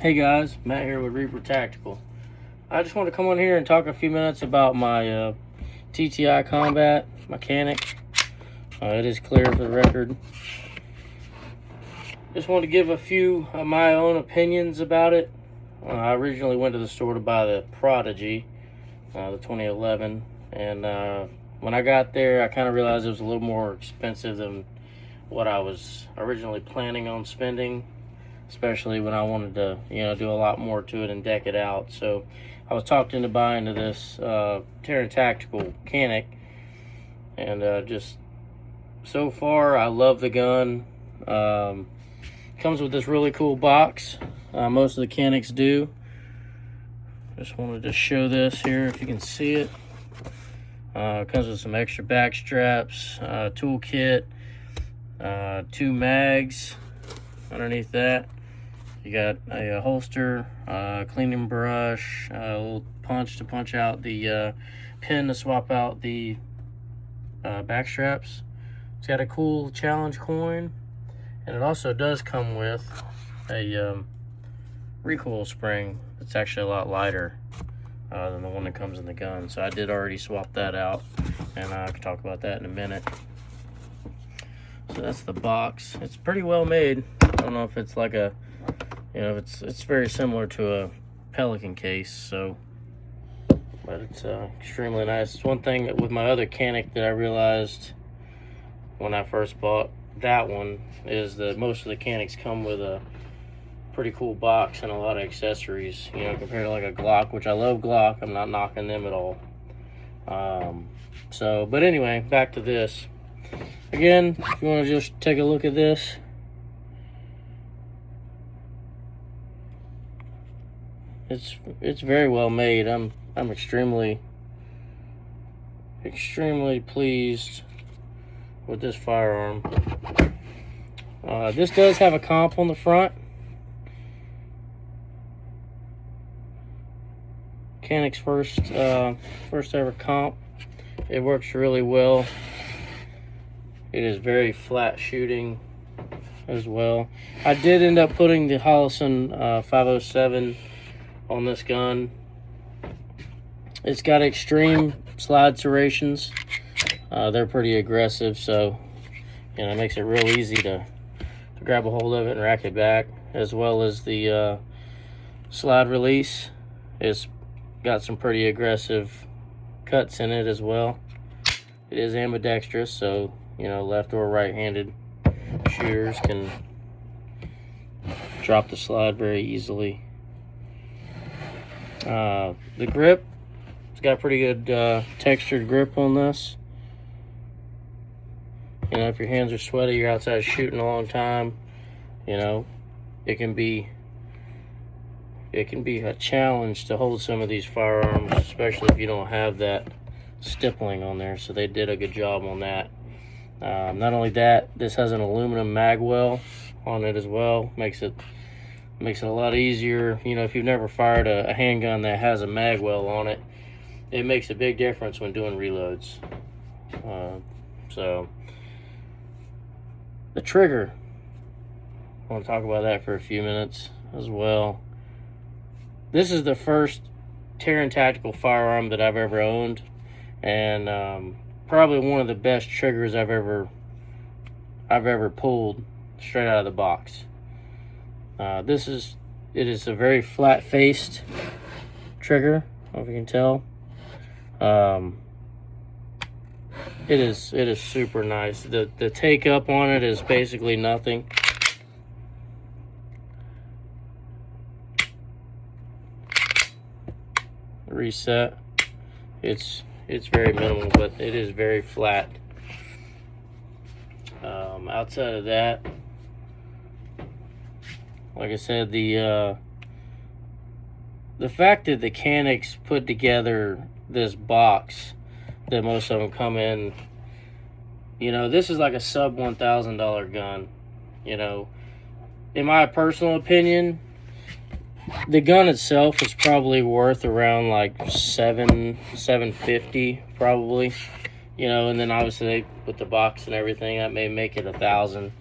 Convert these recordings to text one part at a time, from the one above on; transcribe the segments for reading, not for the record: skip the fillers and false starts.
Hey guys, Matt here with Reaper Tactical. I just want to come on here and talk a few minutes about my TTI Combat, my Canik. It is clear for the record. Just want to give a few of my own opinions about it. I originally went to the store to buy the Prodigy, the 2011, and when I got there, I kind of realized it was a little more expensive than what I was originally planning on spending, especially when I wanted to, do a lot more to it and deck it out. So I was talked into buying this Taran Tactical Canik, and just so far I love the gun. Comes with this really cool box. Most of the Caniks do. Just wanted to show this here if you can see it. Comes with some extra back straps, toolkit, 2 mags underneath that. You got a holster, cleaning brush, a little punch to punch out the pin to swap out the back straps. It's got a cool challenge coin, and it also does come with a recoil spring that's actually a lot lighter than the one that comes in the gun. So I did already swap that out, and I can talk about that in a minute. So that's the box. It's pretty well made. I don't know if it's like a, it's very similar to a Pelican case, so, but it's extremely nice. It's one thing with my other Canik that I realized when I first bought that one is that most of the Caniks come with a pretty cool box and a lot of accessories, compared to like a Glock, which I love Glock. I'm not knocking them at all. But anyway, back to this. Again, if you want to just take a look at this, it's very well made. I'm extremely pleased with this firearm. This does have a comp on the front. Canik's first ever comp. It works really well. It is very flat shooting as well. I did end up putting the Holosun 507 on this gun. It's got extreme slide serrations. They're pretty aggressive, so it makes it real easy to grab a hold of it and rack it back, as well as the slide release. It's got some pretty aggressive cuts in it as well. It is ambidextrous, so left or right-handed shooters can drop the slide very easily. The grip, it's got a pretty good textured grip on this. If your hands are sweaty, you're outside shooting a long time, it can be a challenge to hold some of these firearms, especially if you don't have that stippling on there. So they did a good job on that. Not only that, this has an aluminum magwell on it as well. Makes it a lot easier. If you've never fired a handgun that has a magwell on it, it makes a big difference when doing reloads. So the trigger, I want to talk about that for a few minutes as well. This is the first Taran Tactical firearm that I've ever owned, and probably one of the best triggers I've ever pulled straight out of the box. It is a very flat-faced trigger. I don't know if you can tell. It is super nice. The take up on it is basically nothing. Reset. It's very minimal, but it is very flat. Outside of that, like I said, the fact that the Caniks put together this box that most of them come in, this is like a sub $1,000 gun. In my personal opinion, the gun itself is probably worth around like $750 probably, and then obviously with the box and everything, that may make it $1,000.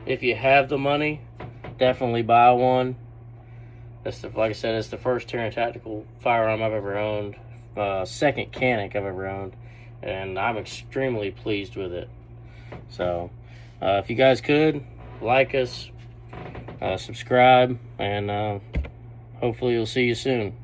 If you have the money definitely buy one. Like I said, it's the first Taran Tactical firearm I've ever owned. Second Canik I've ever owned, and I'm extremely pleased with it. So, if you guys could like us, subscribe, and hopefully we'll see you soon.